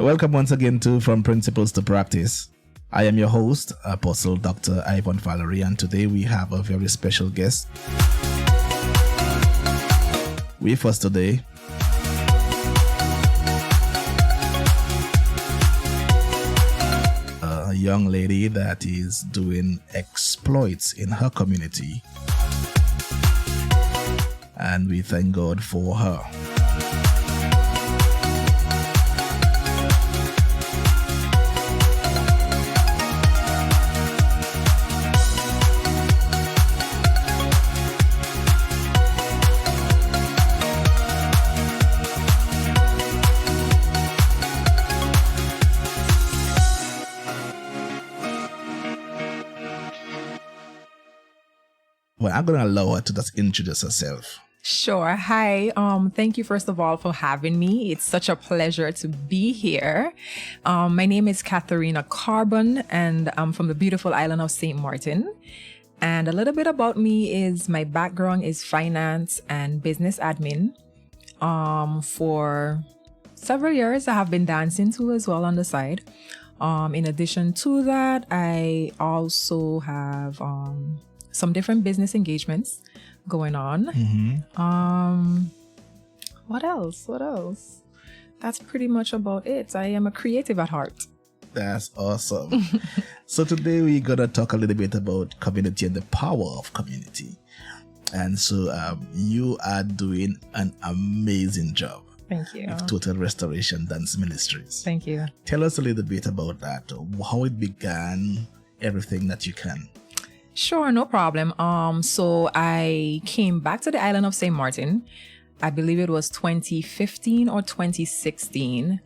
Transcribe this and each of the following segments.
Welcome once again to From Principles to Practice. I am your host, Apostle Dr. Ivan Valerie, and today we have a very special guest. With us today, a young lady that is doing exploits in her community, and we thank God for her. Well, I'm going to allow her to just introduce herself. Sure. Hi. Thank you, first of all, for having me. It's such a pleasure to be here. My name is Katharina Carbon, and I'm from the beautiful island of St. Martin. And a little bit about me is my background is finance and business admin. For several years, I have been dancing too as well on the side. In addition to that, I also have some different business engagements going on. What else? That's pretty much about it. I am a creative at heart. That's awesome. So today we're going to talk a little bit about community and the power of community. And so you are doing an amazing job. Thank you. With Total Restoration Dance Ministries. Thank you. Tell us a little bit about that, how it began, everything that you can. Sure, no problem. So I came back to the island of St. Martin. I believe it was 2015 or 2016.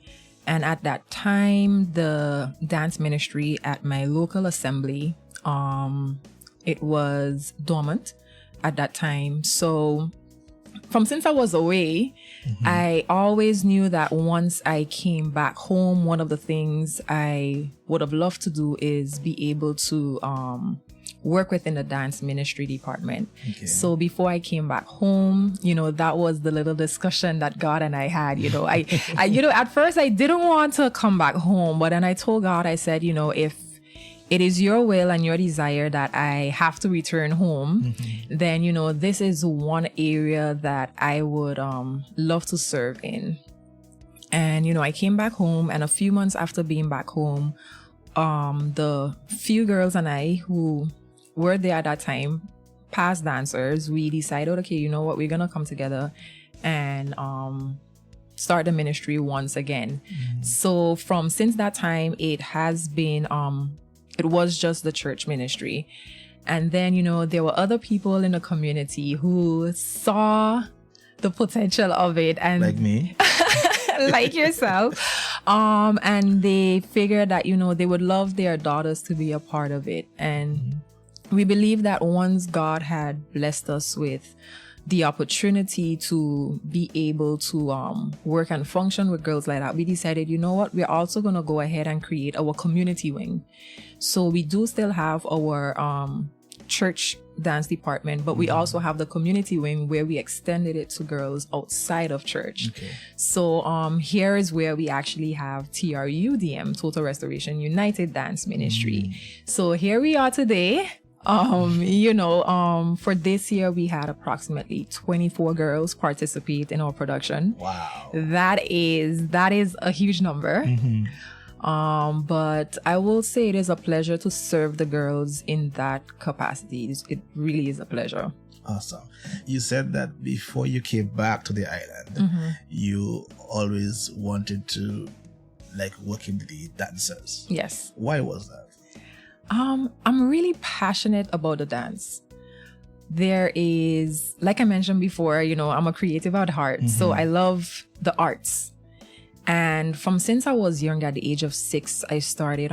And at that time, the dance ministry at my local assembly, it was dormant at that time. So since I was away, I always knew that once I came back home, one of the things I would have loved to do is be able to work within the dance ministry department. Okay. So before I came back home, that was the little discussion that God and I had. I at first I didn't want to come back home, but then I told God, I said, if it is your will and your desire that I have to return home, then, this is one area that I would love to serve in. And, I came back home, and a few months after being back home, the few girls and I who were there at that time, past dancers, we decided, okay, you know what, we're going to come together and start the ministry once again. So since that time, it has been, it was just the church ministry. And then, there were other people in the community who saw the potential of it. And like me? Like yourself. And they figured that, they would love their daughters to be a part of it. And we believe that once God had blessed us with the opportunity to be able to work and function with girls like that, we decided, you know what, we're also going to go ahead and create our community wing. So we do still have our church dance department, but we also have the community wing where we extended it to girls outside of church. Okay. So here is where we actually have TRUDM, Total Restoration United Dance Ministry. So here we are today. For this year, we had approximately 24 girls participate in our production. Wow. That is a huge number. But I will say it is a pleasure to serve the girls in that capacity. It really is a pleasure. Awesome. You said that before you came back to the island, you always wanted to working with the dancers. Yes. Why was that? I'm really passionate about the dance. There is, like I mentioned before, I'm a creative at heart. So I love the arts. And since I was young, at the age of 6, I started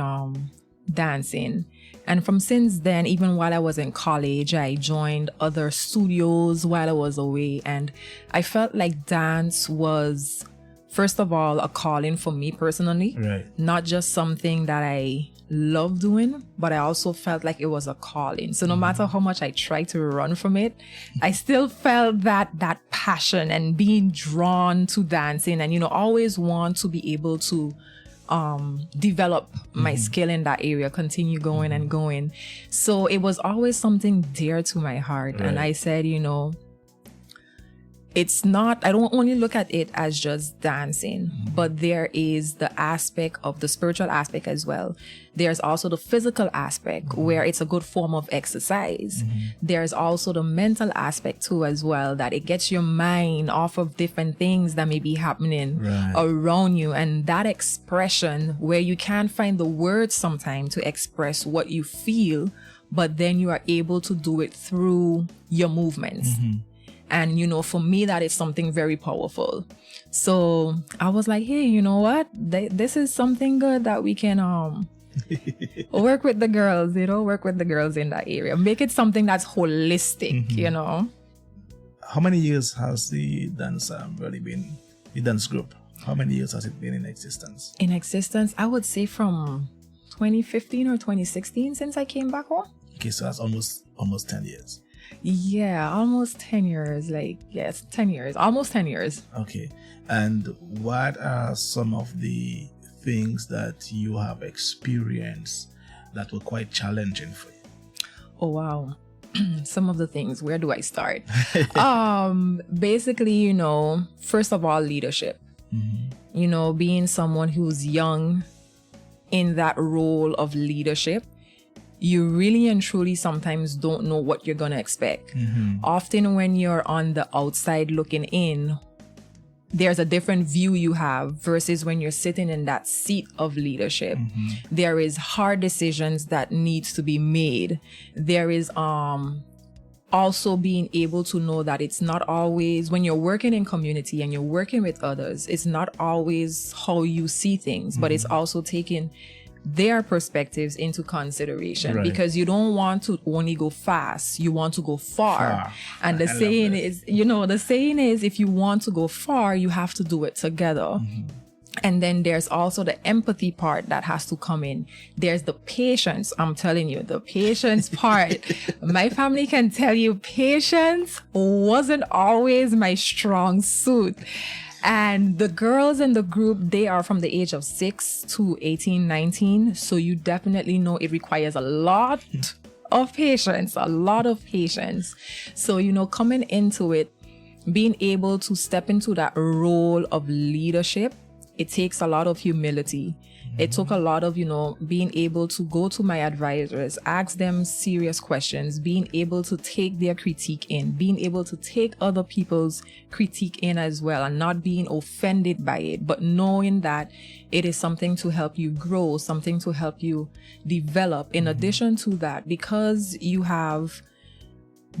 dancing. And since then, even while I was in college, I joined other studios while I was away. And I felt like dance was, first of all, a calling for me personally. Right. Not just something that I love doing, but I also felt like it was a calling. So no matter how much I tried to run from it, I still felt that passion and being drawn to dancing and, always want to be able to develop my skill in that area, continue going and going. So it was always something dear to my heart. And I said, it's not, I don't only look at it as just dancing, but there is the aspect of the spiritual aspect as well. There's also the physical aspect where it's a good form of exercise. There's also the mental aspect too as well, that it gets your mind off of different things that may be happening around you. And that expression where you can't find the words sometimes to express what you feel, but then you are able to do it through your movements. And, for me, that is something very powerful. So I was like, hey, you know what? This is something good that we can work with the girls, work with the girls in that area. Make it something that's holistic, How many years has the dance really been, the dance group? How many years has it been in existence? In existence, I would say from 2015 or 2016 since I came back home. Okay, so that's almost 10 years. Yeah, almost 10 years. 10 years. Almost 10 years. Okay. And what are some of the things that you have experienced that were quite challenging for you? Oh, wow. Some of the things. Where do I start? Basically, first of all, leadership. Being someone who's young in that role of leadership, you really and truly sometimes don't know what you're going to expect. Often when you're on the outside looking in, there's a different view you have versus when you're sitting in that seat of leadership. There is hard decisions that needs to be made. There is also being able to know that it's not always, when you're working in community and you're working with others, it's not always how you see things, but it's also taking their perspectives into consideration, because you don't want to only go fast, you want to go far. And the saying is, if you want to go far, you have to do it together. And then there's also the empathy part that has to come in. There's the patience. I'm telling you, the patience part. My family can tell you patience wasn't always my strong suit. And the girls in the group, they are from the age of 6 to 18, 19. So you definitely know it requires a lot of patience, So, coming into it, being able to step into that role of leadership, it takes a lot of humility. It took a lot of, being able to go to my advisors, ask them serious questions, being able to take their critique in, being able to take other people's critique in as well, and not being offended by it, but knowing that it is something to help you grow, something to help you develop. In addition to that, because you have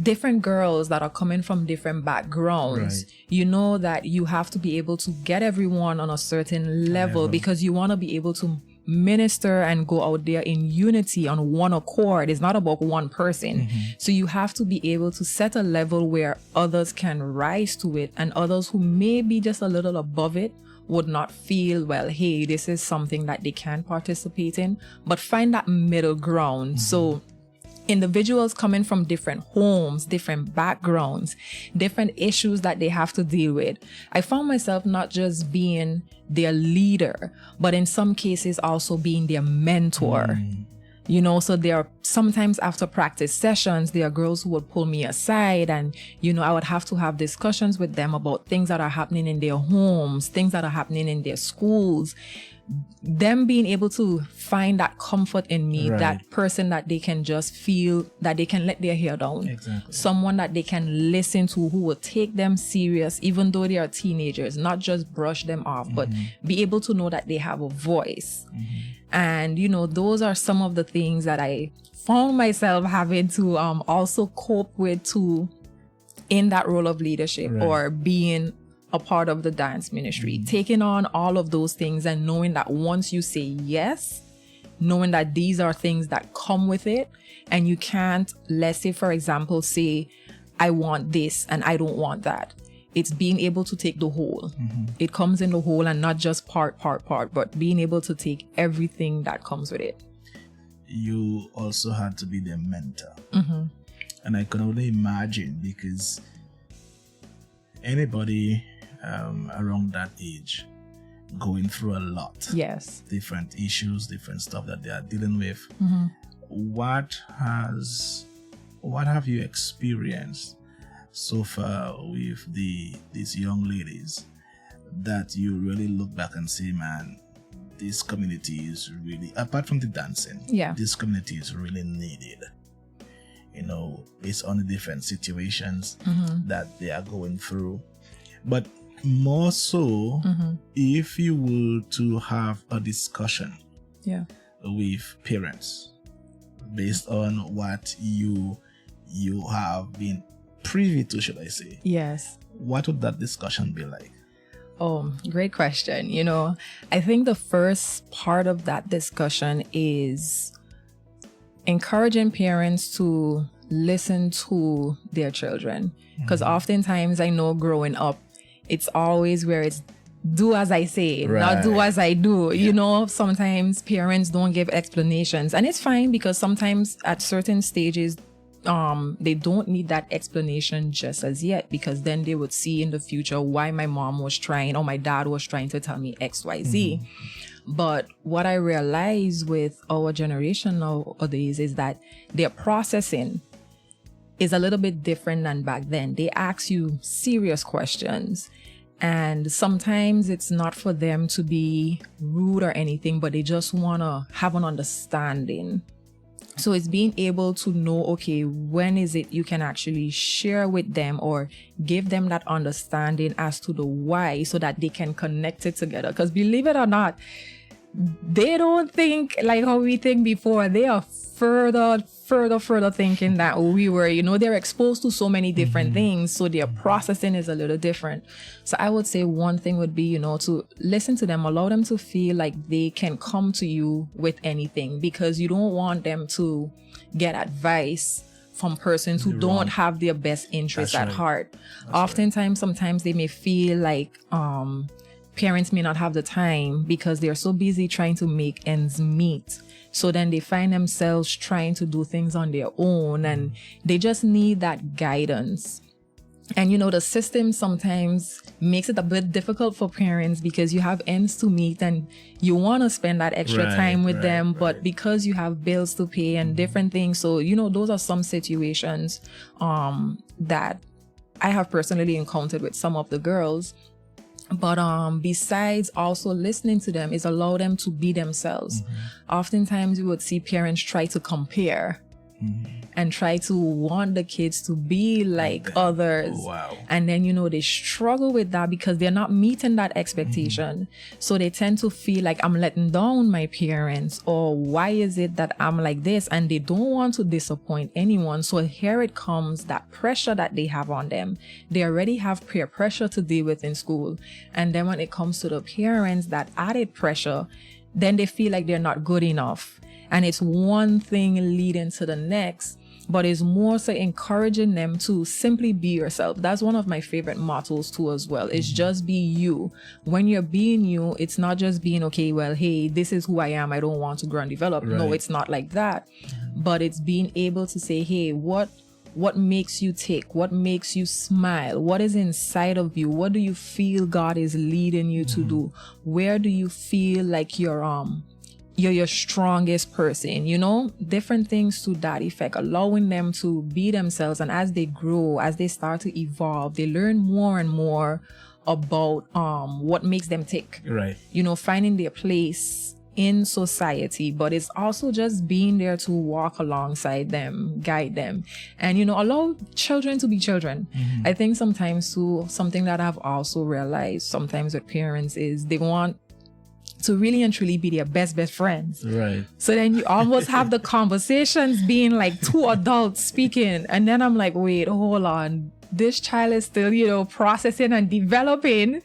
different girls that are coming from different backgrounds, you know that you have to be able to get everyone on a certain level, because you want to be able to minister and go out there in unity on one accord. It's not about one person. So you have to be able to set a level where others can rise to it, and others who may be just a little above it would not feel, well, hey, this is something that they can participate in, but find that middle ground. So individuals coming from different homes, different backgrounds, different issues that they have to deal with. I found myself not just being their leader, but in some cases also being their mentor. So there are sometimes after practice sessions, there are girls who would pull me aside, and, I would have to have discussions with them about things that are happening in their homes, things that are happening in their schools. Them being able to find that comfort in me, that person that they can just feel that they can let their hair down. Someone that they can listen to, who will take them serious, even though they are teenagers, not just brush them off, but be able to know that they have a voice. And, those are some of the things that I found myself having to also cope with too in that role of leadership, or being a part of the dance ministry, taking on all of those things, and knowing that once you say yes, knowing that these are things that come with it, and you can't, let's say, for example, say, I want this and I don't want that. It's being able to take the whole. It comes in the whole, and not just part, but being able to take everything that comes with it. You also had to be their mentor. And I can only imagine, because anybody around that age, going through a lot. Yes. Different issues, different stuff that they are dealing with. Mm-hmm. What have you experienced so far with these young ladies that you really look back and say, man, this community is really, apart from the dancing, this community is really needed, based on the different situations that they are going through. But more so, if you were to have a discussion with parents based on what you have been privy to, should I say? Yes. What would that discussion be like? Oh, great question. I think the first part of that discussion is encouraging parents to listen to their children. Because oftentimes I know growing up, it's always where it's do as I say, not do as I do. Sometimes parents don't give explanations, and it's fine because sometimes at certain stages, they don't need that explanation just as yet, because then they would see in the future why my mom was trying or my dad was trying to tell me XYZ. But what I realize with our generation nowadays is that their processing is a little bit different than back then. They ask you serious questions, and sometimes it's not for them to be rude or anything, but they just want to have an understanding. So it's being able to know, okay, when is it you can actually share with them or give them that understanding as to the why, so that they can connect it together. Because believe it or not, they don't think like how we think before. They are further thinking that we were, they're exposed to so many different things. So their processing is a little different. So I would say one thing would be, to listen to them, allow them to feel like they can come to you with anything, because you don't want them to get advice from persons who don't have their best interests at heart. Oftentimes, sometimes they may feel like, parents may not have the time because they're so busy trying to make ends meet. So then they find themselves trying to do things on their own, and they just need that guidance. And the system sometimes makes it a bit difficult for parents because you have ends to meet and you want to spend that extra time with them, but because you have bills to pay and different things. So, those are some situations that I have personally encountered with some of the girls. But besides also listening to them is allow them to be themselves. Oftentimes you would see parents try to compare and try to want the kids to be like others. Wow. And then, they struggle with that because they're not meeting that expectation. So they tend to feel like I'm letting down my parents, or why is it that I'm like this? And they don't want to disappoint anyone. So here it comes, that pressure that they have on them. They already have peer pressure to deal with in school. And then when it comes to the parents, that added pressure, then they feel like they're not good enough. And it's one thing leading to the next, but it's more so encouraging them to simply be yourself. That's one of my favorite mottos too as well. It's just be you. When you're being you, it's not just being, okay, well, hey, this is who I am. I don't want to grow and develop. No, it's not like that. But it's being able to say, hey, what makes you tick? What makes you smile? What is inside of you? What do you feel God is leading you to do? Where do you feel like you're your strongest person, different things to that effect, allowing them to be themselves. And as they grow, as they start to evolve, they learn more and more about what makes them tick. Right. Finding their place in society, but it's also just being there to walk alongside them, guide them, and allow children to be children. I think sometimes too, something that I've also realized sometimes with parents is they want to really and truly be their best friends. Right. So then you almost have the conversations being like two adults speaking. And then I'm like, wait, hold on. This child is still, processing and developing.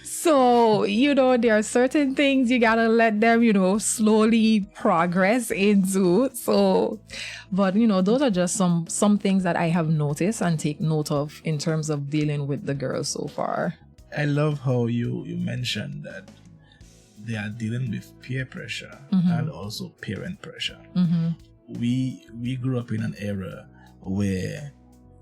So, there are certain things you gotta let them, slowly progress into. So, but, those are just some things that I have noticed and take note of in terms of dealing with the girls so far. I love how you mentioned that they are dealing with peer pressure and also parent pressure. We grew up in an era where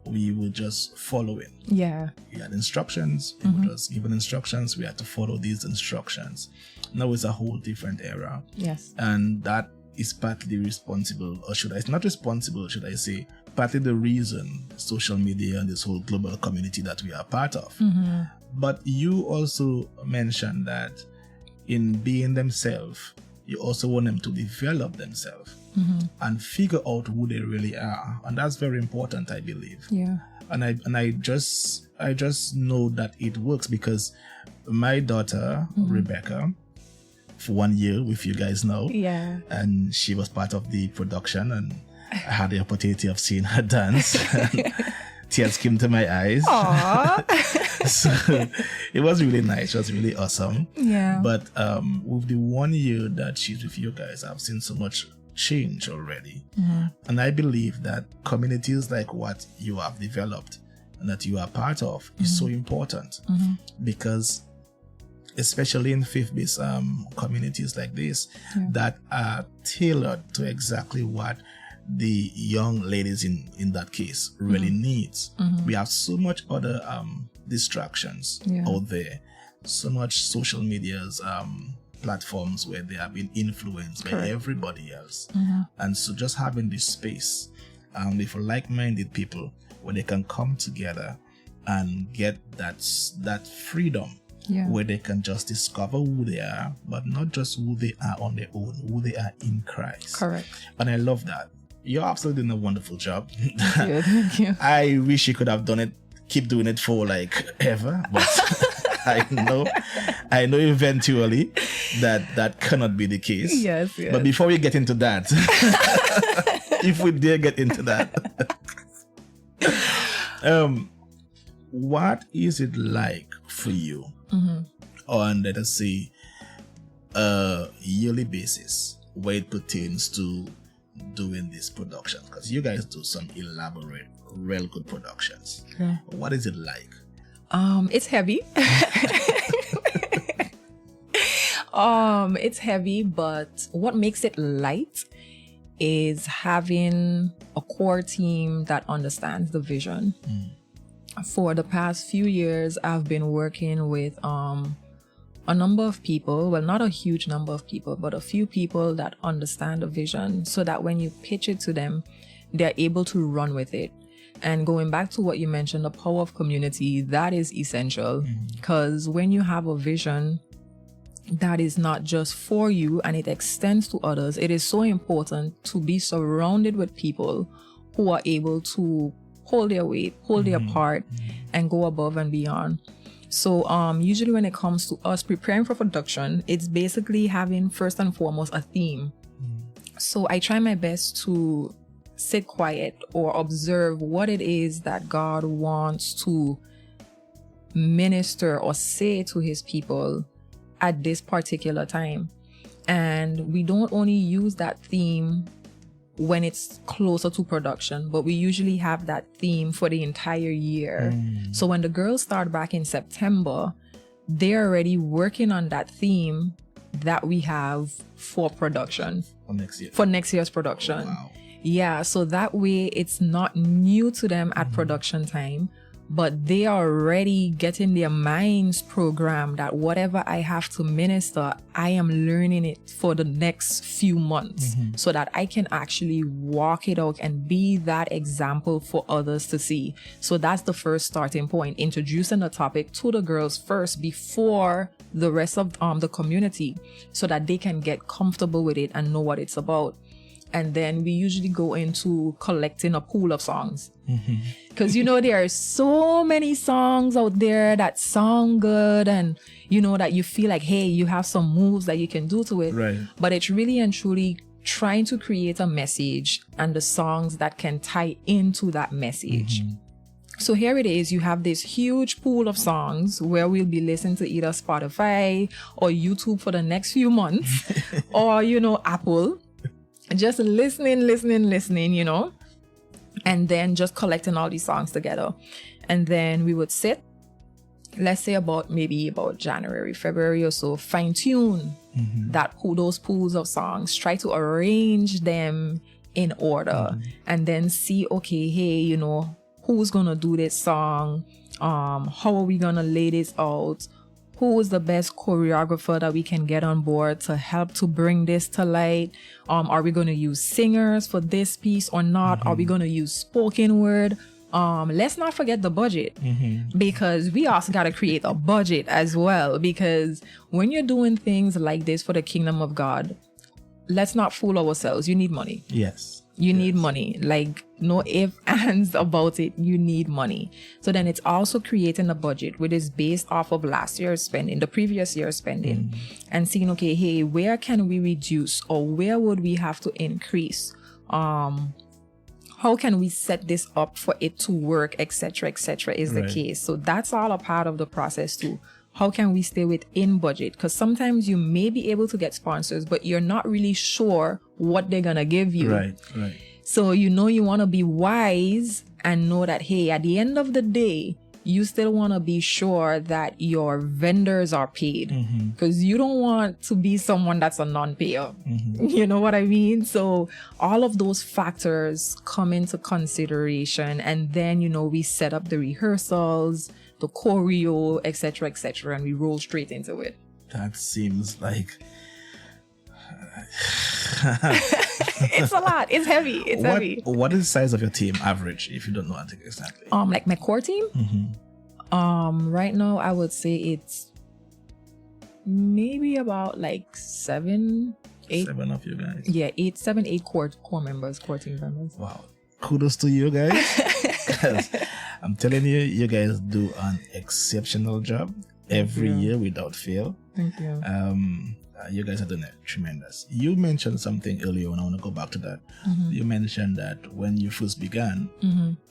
we were just following. Yeah. We had instructions. It was just given instructions. We had to follow these instructions. Now it's a whole different era. Yes. And that is partly responsible, or not responsible, should I say, partly the reason social media and this whole global community that we are part of. But you also mentioned that in being themselves, you also want them to develop themselves and figure out who they really are. And that's very important, I believe. Yeah. And I just know that it works because my daughter, Rebecca, for 1 year with you guys now. Yeah. And she was part of the production, and I had the opportunity of seeing her dance. Tears came to my eyes. Aww. So it was really nice. It was really awesome. Yeah. But with the 1 year that she's with you guys, I've seen so much change already. And I believe that communities like what you have developed and that you are part of is so important because especially in faith-based communities like this that are tailored to exactly what the young ladies in that case really needs. We have so much other distractions out there, so much social media's platforms where they are being influenced by everybody else. And so just having this space with like-minded people where they can come together and get that freedom where they can just discover who they are, but not just who they are on their own, who they are in Christ. Correct. And I love that. You're absolutely doing a wonderful job. Thank you. I wish you could have done it, keep doing it for like ever, but I know eventually that cannot be the case. Yes. But before we get into that, if we dare get into that, what is it like for you on, let us say, a yearly basis where it pertains to doing this production? Because you guys do some elaborate, real good productions. Yeah. What is it like? It's heavy. It's heavy, but what makes it light is having a core team that understands the vision. For the past few years, I've been working with a number of people, well, not a huge number of people, but a few people that understand the vision so that when you pitch it to them, they're able to run with it. And going back to what you mentioned, the power of community, that is essential because when you have a vision that is not just for you and it extends to others, it is so important to be surrounded with people who are able to hold their weight, hold their part, and go above and beyond. So usually when it comes to us preparing for production, it's basically having first and foremost a theme. So I try my best to sit quiet or observe what it is that God wants to minister or say to his people at this particular time. And we don't only use that theme when it's closer to production, but we usually have that theme for the entire year. So when the girls start back in September, they're already working on that theme that we have for production. For next year's production. Oh, wow. Yeah, so that way it's not new to them at production time, but they are already getting their minds programmed that whatever I have to minister, I am learning it for the next few months so that I can actually walk it out and be that example for others to see. So that's the first starting point, introducing the topic to the girls first before the rest of the community so that they can get comfortable with it and know what it's about. And then we usually go into collecting a pool of songs. Because, there are so many songs out there that sound good and, that you feel like, hey, you have some moves that you can do to it. Right. But it's really and truly trying to create a message and the songs that can tie into that message. So here it is. You have this huge pool of songs where we'll be listening to either Spotify or YouTube for the next few months or, Apple. Just listening, and then just collecting all these songs together. And then we would sit, let's say about January, February or so, fine tune those pools of songs, try to arrange them in order and then see, okay, hey, who's gonna do this song, how are we gonna lay this out, who is the best choreographer that we can get on board to help to bring this to light. Are we gonna use singers for this piece or not? Are we gonna use spoken word? Let's not forget the budget, because we also got to create a budget as well, because when you're doing things like this for the kingdom of God, let's not fool ourselves. You need money. Yes. You need money. Like, no ifs, ands about it. You need money. So then it's also creating a budget, which is based off of last year's spending, the previous year's spending, and seeing, okay, hey, where can we reduce, or where would we have to increase? How can we set this up for it to work, etc., is the case. So that's all a part of the process too. How can we stay within budget? Because sometimes you may be able to get sponsors, but you're not really sure what they're gonna give you. Right. So you want to be wise and know that, hey, at the end of the day, you still want to be sure that your vendors are paid, because you don't want to be someone that's a non-payer. You know what I mean? So all of those factors come into consideration, and then, we set up the rehearsals, the choreo, etc., and we roll straight into it. That seems like it's a lot. It's heavy. It's heavy. What is the size of your team, average, if you don't know exactly? Like my core team? Right now I would say it's maybe about like 7, 8. 7 of you guys. Yeah, 8 core members, core team members. Wow. Kudos to you guys. 'Cause I'm telling you, you guys do an exceptional job every year without fail. Thank you. You guys are doing it tremendous. You mentioned something earlier, and I want to go back to that. You mentioned that when you first began,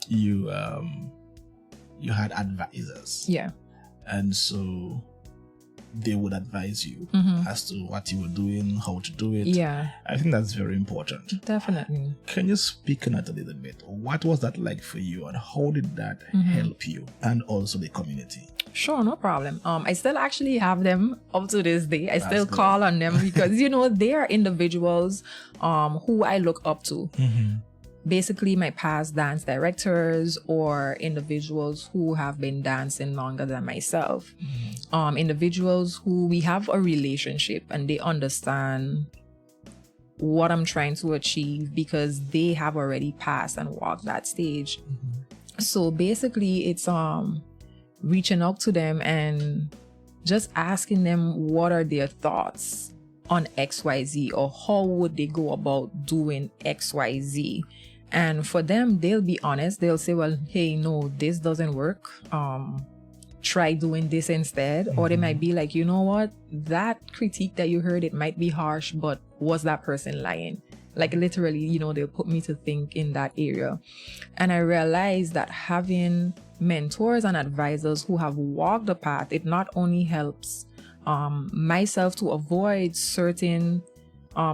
you had advisors. Yeah. And so they would advise you as to what you were doing, how to do it. Yeah. I think that's very important. Definitely. Can you speak on it a little bit? What was that like for you, and how did that help you and also the community? Sure, no problem. I still actually have them up to this day. I still call on them because, they are individuals who I look up to. Basically, my past dance directors or individuals who have been dancing longer than myself. Individuals who we have a relationship and they understand what I'm trying to achieve because they have already passed and walked that stage. So basically, it's reaching out to them and just asking them what are their thoughts on XYZ, or how would they go about doing XYZ. And for them, they'll be honest. They'll say, well, hey, no, this doesn't work. Try doing this instead. Or they might be like, you know what? That critique that you heard, it might be harsh, but was that person lying? Like literally, they'll put me to think in that area. And I realized that having mentors and advisors who have walked the path, it not only helps myself to avoid certain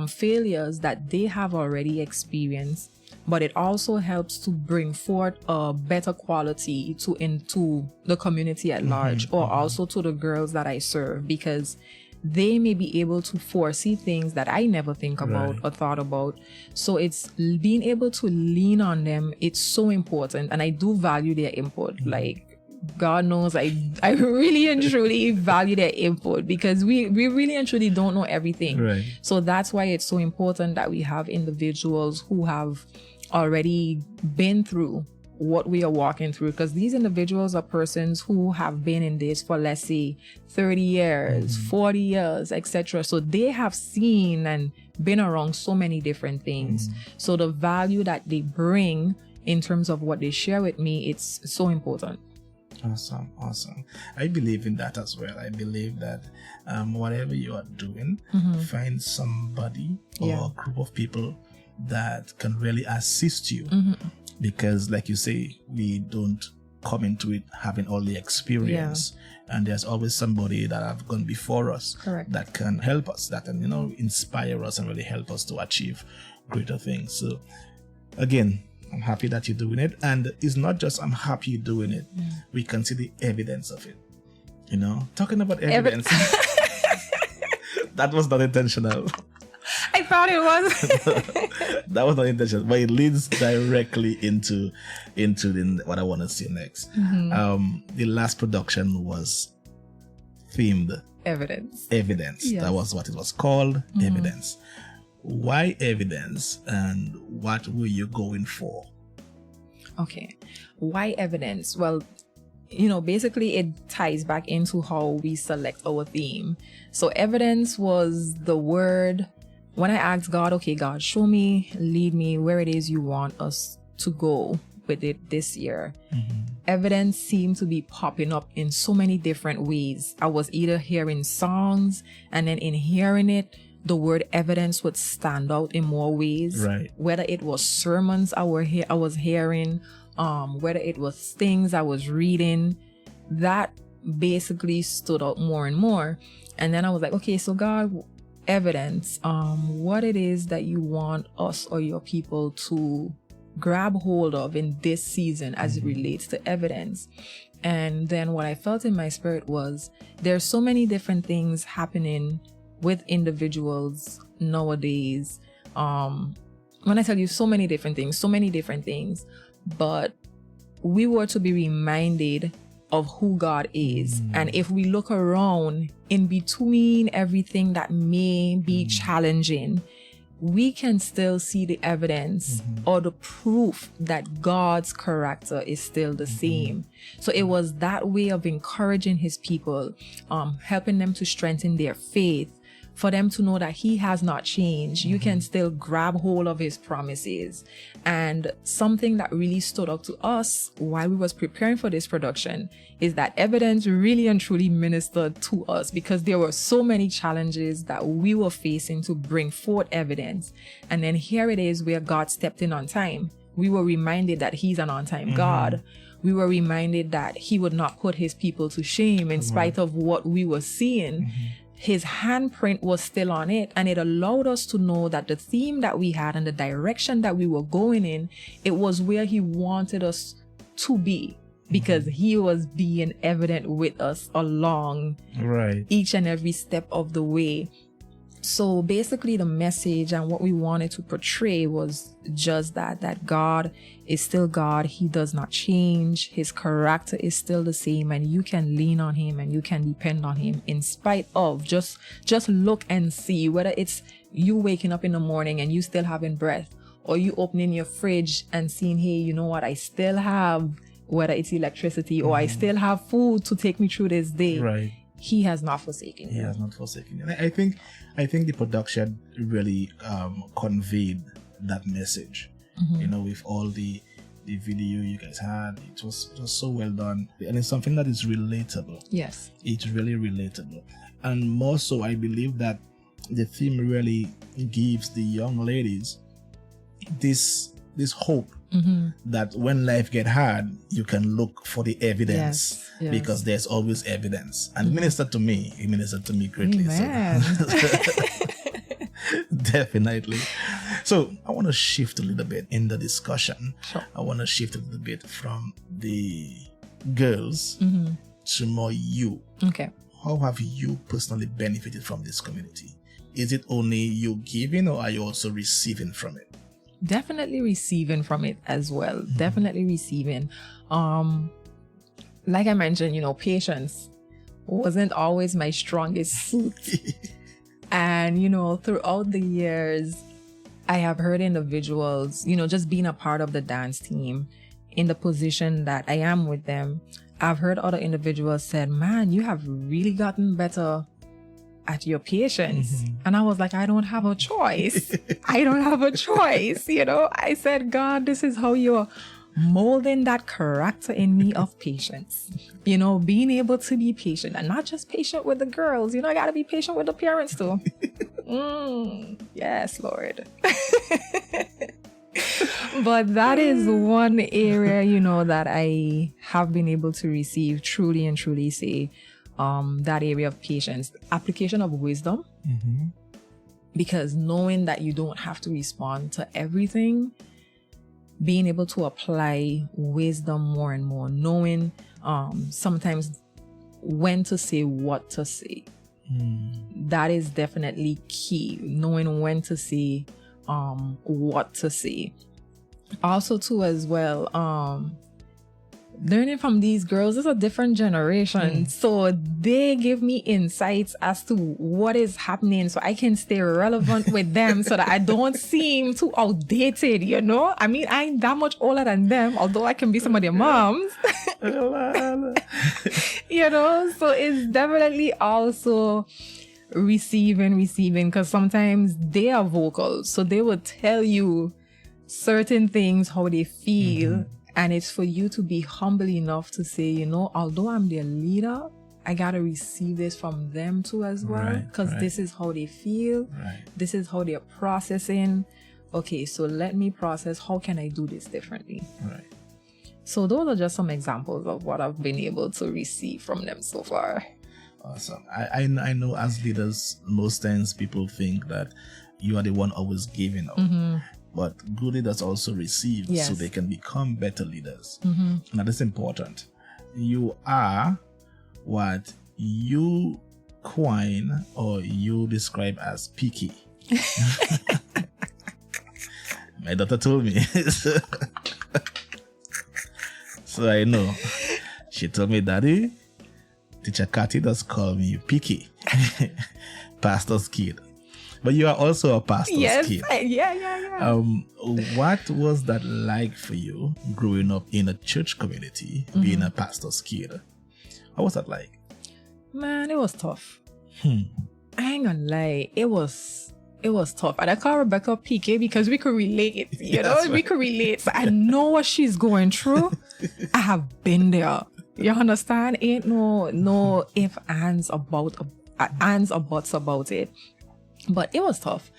failures that they have already experienced, but it also helps to bring forth a better quality into the community at large, or also to the girls that I serve, because they may be able to foresee things that I never think about or thought about. So it's being able to lean on them. It's so important. And I do value their input. Like, God knows I really and truly value their input, because we really and truly don't know everything. So that's why it's so important that we have individuals who have already been through what we are walking through, because these individuals are persons who have been in this for, let's say, 30 years, 40 years, etc. So they have seen and been around so many different things. So the value that they bring in terms of what they share with me, it's so important. Awesome. I believe in that as well. I believe that whatever you are doing, find somebody or a group of people that can really assist you. Because like you say, we don't come into it having all the experience, and there's always somebody that have gone before us that can help us, that can inspire us and really help us to achieve greater things. So again, I'm happy that you're doing it, and it's not just I'm happy you're doing it. We can see the evidence of it. Talking about evidence. That was not intentional. I I thought it was. That was not intentional, but it leads directly into what I want to see next. The last production was themed Evidence. Yes. That was what it was called, Evidence. Why Evidence, and what were you going for? Okay. Why Evidence? Well, basically it ties back into how we select our theme. So Evidence was the word when I asked God, okay, God, show me, lead me where it is you want us to go with it this year. Evidence seemed to be popping up in so many different ways. I was either hearing songs, and then in hearing it, the word evidence would stand out in more ways. Right. Whether it was sermons I was hearing, whether it was things I was reading, that basically stood out more and more. And then I was like, okay, so God, evidence, what it is that you want us or your people to grab hold of in this season as it relates to evidence. And then what I felt in my spirit was there's so many different things happening with individuals nowadays. When I tell you so many different things, but we were to be reminded of who God is. And if we look around in between everything that may be challenging, we can still see the evidence or the proof that God's character is still the same. So it was that way of encouraging his people, helping them to strengthen their faith, for them to know that he has not changed. You can still grab hold of his promises. And something that really stood out to us while we was preparing for this production is that evidence really and truly ministered to us, because there were so many challenges that we were facing to bring forth evidence. And then here it is where God stepped in on time. We were reminded that he's an on-time God. We were reminded that he would not put his people to shame in spite of what we were seeing. His handprint was still on it, and it allowed us to know that the theme that we had and the direction that we were going in, it was where he wanted us to be, because he was being evident with us along each and every step of the way. So basically the message and what we wanted to portray was just that God is still God. He does not change. His character is still the same, and you can lean on him and you can depend on him in spite of. Just look and see, whether it's you waking up in the morning and you still having breath, or you opening your fridge and seeing, hey, you know what, I still have, whether it's electricity or I still have food to take me through this day. He has not forsaken you. He has not forsaken you. And I think the production really conveyed that message. With all the video you guys had, it was just so well done, and it's something that is relatable. Yes, it's really relatable, and more so, I believe that the theme really gives the young ladies this hope. That when life get hard, you can look for the evidence, because there's always evidence. And it ministered to me greatly. Amen. So. Definitely. So I want to shift a little bit in the discussion. Sure. I want to shift a little bit from the girls to more you. Okay. How have you personally benefited from this community? Is it only you giving, or are you also receiving from it? Definitely receiving from it as well. Definitely receiving. Like I mentioned, patience wasn't always my strongest suit. And, throughout the years, I have heard individuals, just being a part of the dance team in the position that I am with them, I've heard other individuals said, man, you have really gotten better at your patience. And I was like, I don't have a choice. I said, God, this is how you're molding that character in me of patience. Being able to be patient, and not just patient with the girls. I got to be patient with the parents too. Yes, Lord. But that is one area, that I have been able to receive truly and truly say, that area of patience, application of wisdom, because knowing that you don't have to respond to everything, being able to apply wisdom more and more, knowing sometimes when to say what to say. That is definitely key, knowing when to say, what to say. Also too as well, learning from these girls is a different generation. So they give me insights as to what is happening so I can stay relevant with them so that I don't seem too outdated, you know? I mean, I ain't that much older than them, although I can be some of their moms. You know? So it's definitely also receiving, because sometimes they are vocal. So they will tell you certain things, how they feel. And it's for you to be humble enough to say, you know, although I'm their leader, I got to receive this from them too as well. Because this is how they feel. This is how they're processing. Okay, so let me process. How can I do this differently? So those are just some examples of what I've been able to receive from them so far. Awesome. I know as leaders, most times people think that you are the one always giving up. But good leaders also receive so they can become better leaders. Now, that's important. You are what you coin or you describe as picky. My daughter told me. So I know. She told me, Daddy, Teacher Cathy does call me picky. Pastor's kid. But you are also a pastor's kid. Yeah. What was that like for you growing up in a church community, being a pastor's kid? What was that like? Man, it was tough. I ain't gonna lie. It was tough. And I call Rebecca PK because we could relate. You know, we could relate. So I know what she's going through. I have been there. You understand? Ain't no if, ands, or buts about it. But it was tough.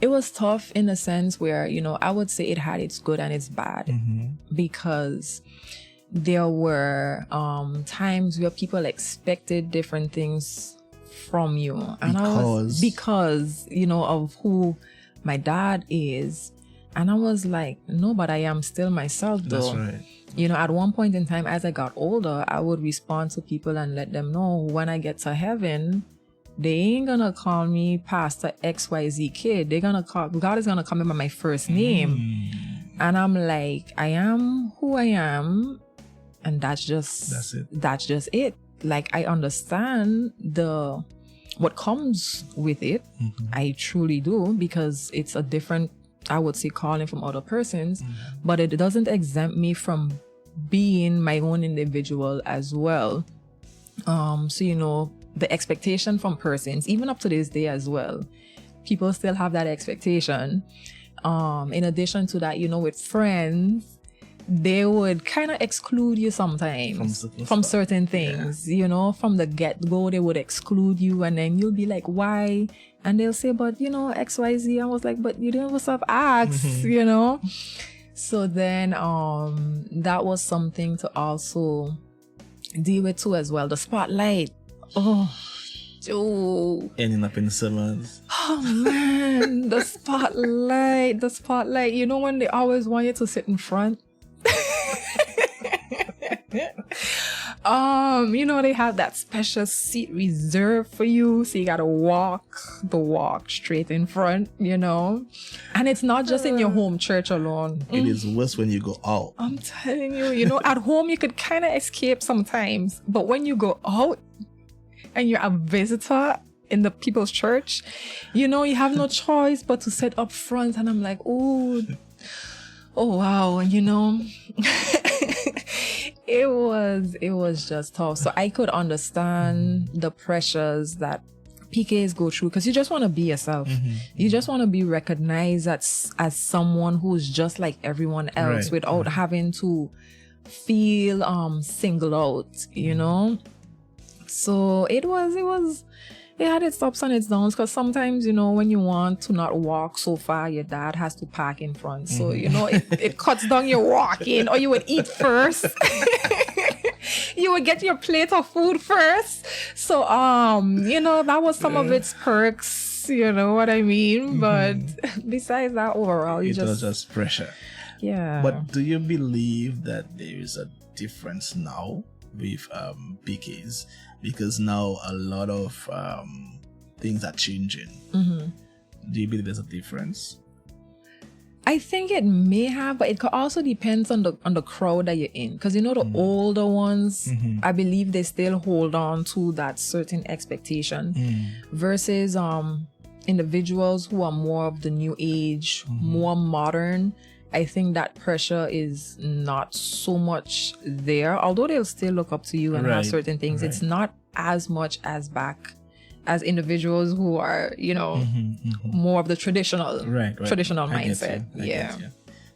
It was tough in a sense where, you know, I would say it had its good and its bad because there were times where people expected different things from you. And because, you know, of who my dad is. And I was like, no, but I am still myself though. That's right. You know, at one point in time, as I got older, I would respond to people and let them know when I get to heaven, they ain't gonna call me Pastor XYZ kid. God is gonna call me by my first name. And I'm like, I am who I am. And that's just it. Like, I understand what comes with it. I truly do, because it's a different, I would say, calling from other persons, but it doesn't exempt me from being my own individual as well. So, you know, the expectation from persons, even up to this day as well, people still have that expectation. In addition to that, you know, with friends, they would kind of exclude you sometimes from certain things, you know, from the get-go, they would exclude you, and then you'll be like, why? And they'll say, but, you know, XYZ. I was like, but you didn't ask, you know? So then that was something to also deal with too as well. The spotlight. Ending up in sermons. Oh man, the spotlight. You know when they always want you to sit in front? You know, they have that special seat reserved for you, so you gotta walk straight in front, you know. And it's not just in your home church alone. It is worse when you go out. I'm telling you, you know, at home you could kind of escape sometimes, but when you go out and you're a visitor in the people's church, you know, you have no choice but to sit up front. And I'm like, oh wow, you know. It was just tough. So I could understand the pressures that PKs go through, because you just want to be yourself. You just want to be recognized as someone who's just like everyone else, without having to feel singled out, you know. So it had its ups and its downs, because sometimes, you know, when you want to not walk so far, your dad has to park in front. So, you know, it cuts down your walking, or you would eat first. You would get your plate of food first. So, you know, that was some of its perks, you know what I mean? But besides that, overall, it was just pressure. Yeah. But do you believe that there is a difference now with PKs, because now a lot of things are changing. Do you believe there's a difference? I think it may have, but it also depends on the crowd that you're in. Because you know the older ones, I believe they still hold on to that certain expectation, versus individuals who are more of the new age, more modern. I think that pressure is not so much there, although they'll still look up to you and have certain things. It's not as much as back as individuals who are, you know, more of the traditional mindset.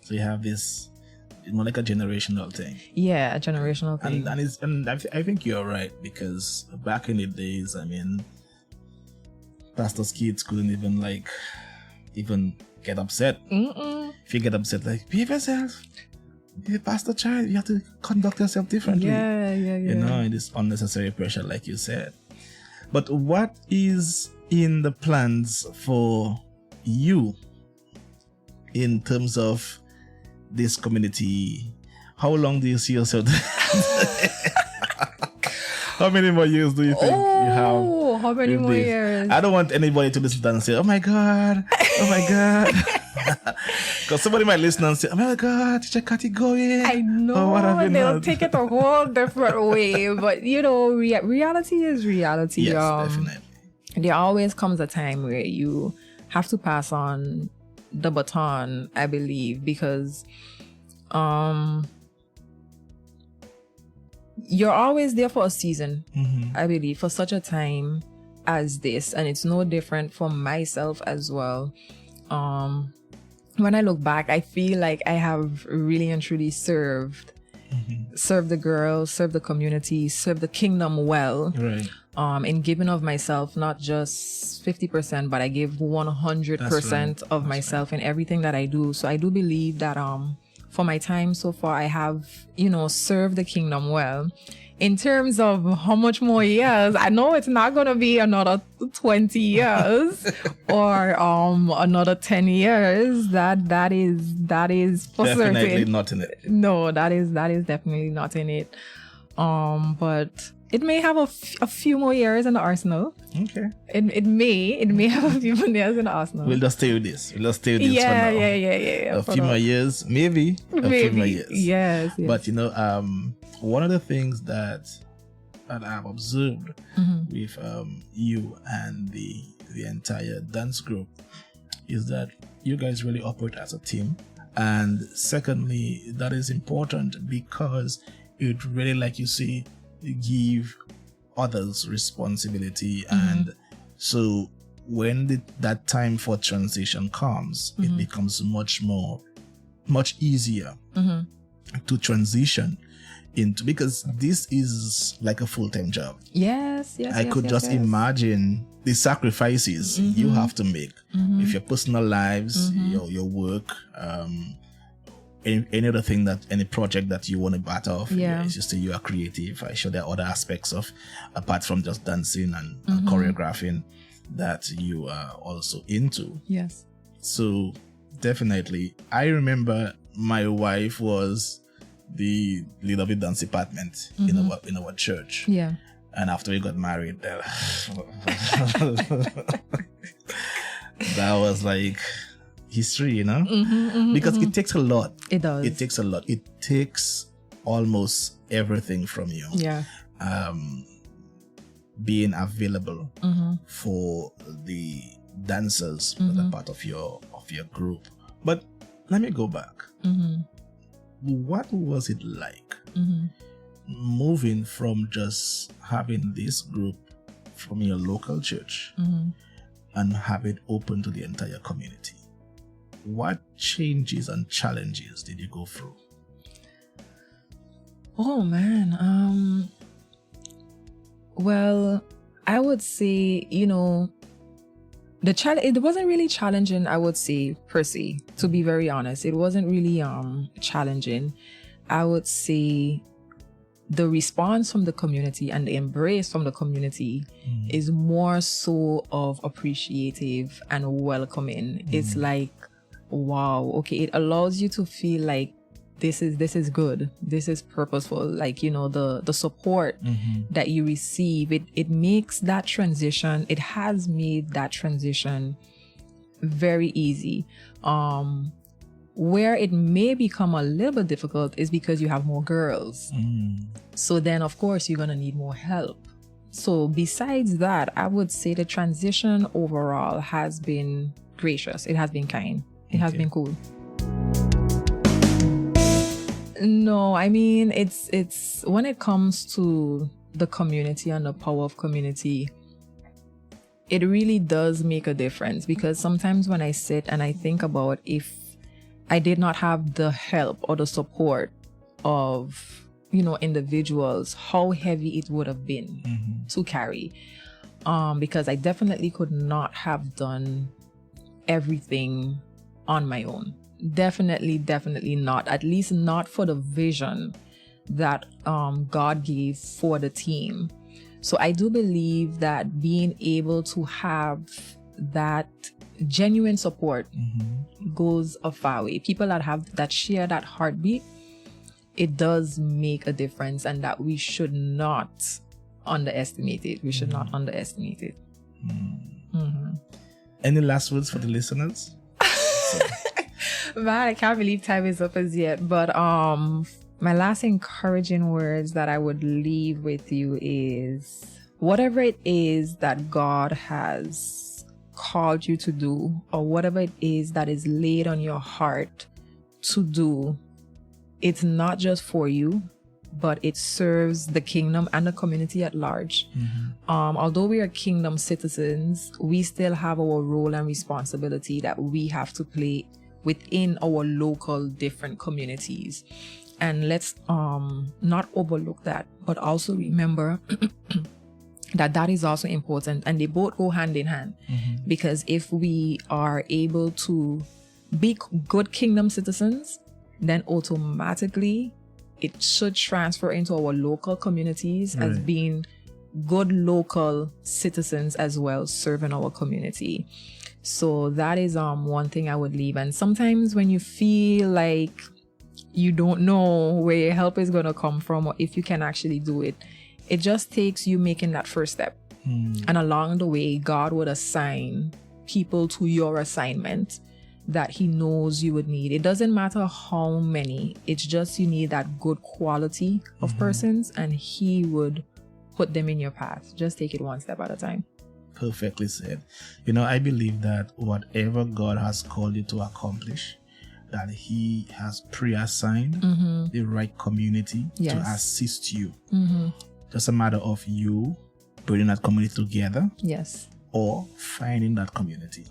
So you have this, more like a generational thing. Yeah, a generational thing. And I think you're right, because back in the days, I mean, pastors' kids couldn't even get upset. If you get upset, like, behave yourself. You're a pastor child, you have to conduct yourself differently. You know, it is unnecessary pressure, like you said. But what is in the plans for you in terms of this community? How long do you see yourself? How many more years do you think you have? How many more years? I don't want anybody to listen to that and say, oh my God. Because somebody might listen and say, oh my God, Teacher Cathy going. I know, they'll take it a whole different way. But, you know, reality is reality. Yes, definitely. There always comes a time where you have to pass on the baton, I believe, because you're always there for a season, I believe, for such a time as this. And it's no different for myself as well. When I look back, I feel like I have really and truly served the girls, served the community, served the kingdom well. Right. In giving of myself, not just 50%, but I give 100% of myself in everything that I do. So I do believe that for my time so far, I have, you know, served the kingdom well. In terms of how much more years, I know it's not going to be another 20 years or another 10 years. That is for definitely certain. Not in it. No, that is definitely not in it. But it may have a few more years in the arsenal. Okay. It may have a few more years in the arsenal. We'll just stay with this. For now. Yeah. A few more years, maybe. A few more years. Yes. But you know, one of the things that I've observed with you and the entire dance group is that you guys really operate as a team. And secondly, that is important because it really, like you say, give others responsibility. And so when that time for transition comes, it becomes much easier to transition into, because this is like a full-time job. Yes. I could just imagine the sacrifices you have to make with your personal lives, your work, any other thing, that any project that you want to bat off. It's just that you are creative. I'm sure there are other aspects of, apart from just dancing and choreographing, that you are also into. Yes. So definitely, I remember my wife was the leader of the dance department in our church. Yeah. And after we got married, that was like history, you know, because it takes a lot. It does. It takes a lot. It takes almost everything from you. Yeah. Being available for the dancers that are part of your group. But let me go back. What was it like moving from just having this group from your local church and have it open to the entire community? What changes and challenges did you go through? Oh man. Well, I would say, you know, it wasn't really challenging, I would say, per se, to be very honest. It wasn't really challenging. I would say the response from the community and the embrace from the community is more so of appreciative and welcoming. It's like, wow, okay, it allows you to feel like this is good. This is purposeful. Like, the support that you receive, it makes that transition. It has made that transition very easy. Where it may become a little bit difficult is because you have more girls. So then, of course, you're going to need more help. So besides that, I would say the transition overall has been gracious. It has been kind. It has been cool. No, I mean, it's when it comes to the community and the power of community, it really does make a difference, because sometimes when I sit and I think about if I did not have the help or the support of, individuals, how heavy it would have been to carry. Because I definitely could not have done everything on my own. Definitely not. At least not for the vision that God gave for the team. So I do believe that being able to have that genuine support goes a far way. People that share that heartbeat, it does make a difference, and that we should not underestimate it. We should not underestimate it. Any last words for the listeners? Man, I can't believe time is up as yet. But my last encouraging words that I would leave with you is, whatever it is that God has called you to do, or whatever it is that is laid on your heart to do, it's not just for you, but it serves the kingdom and the community at large. Although we are kingdom citizens, we still have our role and responsibility that we have to play within our local different communities. And let's not overlook that, but also remember that is also important, and they both go hand in hand. Because if we are able to be good kingdom citizens, then automatically it should transfer into our local communities as being good local citizens as well, serving our community. So that is one thing I would leave. And sometimes when you feel like you don't know where your help is going to come from, or if you can actually do it, it just takes you making that first step. And along the way, God would assign people to your assignment that he knows you would need. It doesn't matter how many, it's just you need that good quality of persons, and he would put them in your path. Just take it one step at a time. Perfectly said. I believe that whatever God has called you to accomplish, that he has pre-assigned the right community to assist you. Just a matter of you putting that community together. Yes. Or finding that community.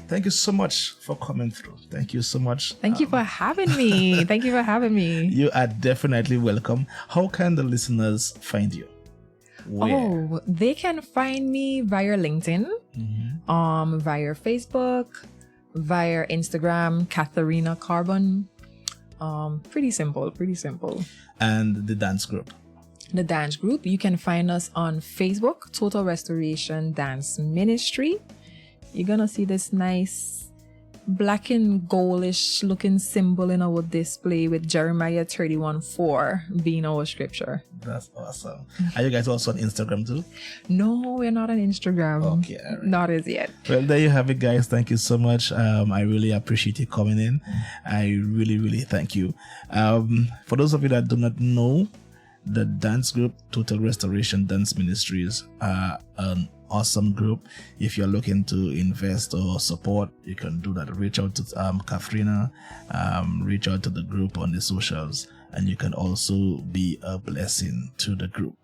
Thank you so much for coming through. Thank you so much. Thank you for having me. Thank you for having me. You are definitely welcome. How can the listeners find you? Where? Oh, they can find me via LinkedIn, via Facebook, via Instagram, Katharina Carbon. Pretty simple. And the dance group? The dance group, you can find us on Facebook, Total Restoration Dance Ministry. You're gonna see this nice black and goldish looking symbol in our display with Jeremiah 31:4 being our scripture. That's awesome. Are you guys also on Instagram too? No, we're not on Instagram. Okay, all right. Not as yet. Well, there you have it, guys. Thank you so much. I really appreciate you coming in. I really thank you. For those of you that do not know, the dance group Total Restoration Dance Ministries are an awesome group. If you're looking to invest or support, you can do that. Reach out to Katharina, reach out to the group on the socials, and you can also be a blessing to the group.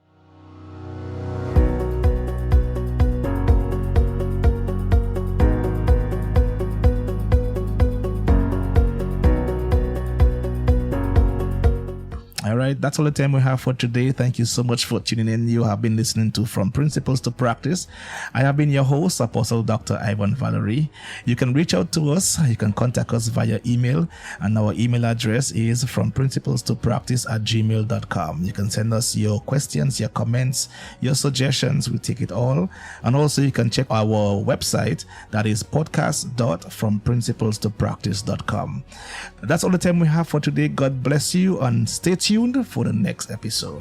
All right, that's all the time we have for today. Thank you so much for tuning in. You have been listening to From Principles to Practice. I have been your host, Apostle Dr. Ivan Valerie. You can reach out to us. You can contact us via email, and our email address is fromprinciplestopractice@gmail.com. You can send us your questions, your comments, your suggestions. We take it all. And also you can check our website, that is podcast.fromprinciplestopractice.com. That's all the time we have for today. God bless you, and stay tuned for the next episode.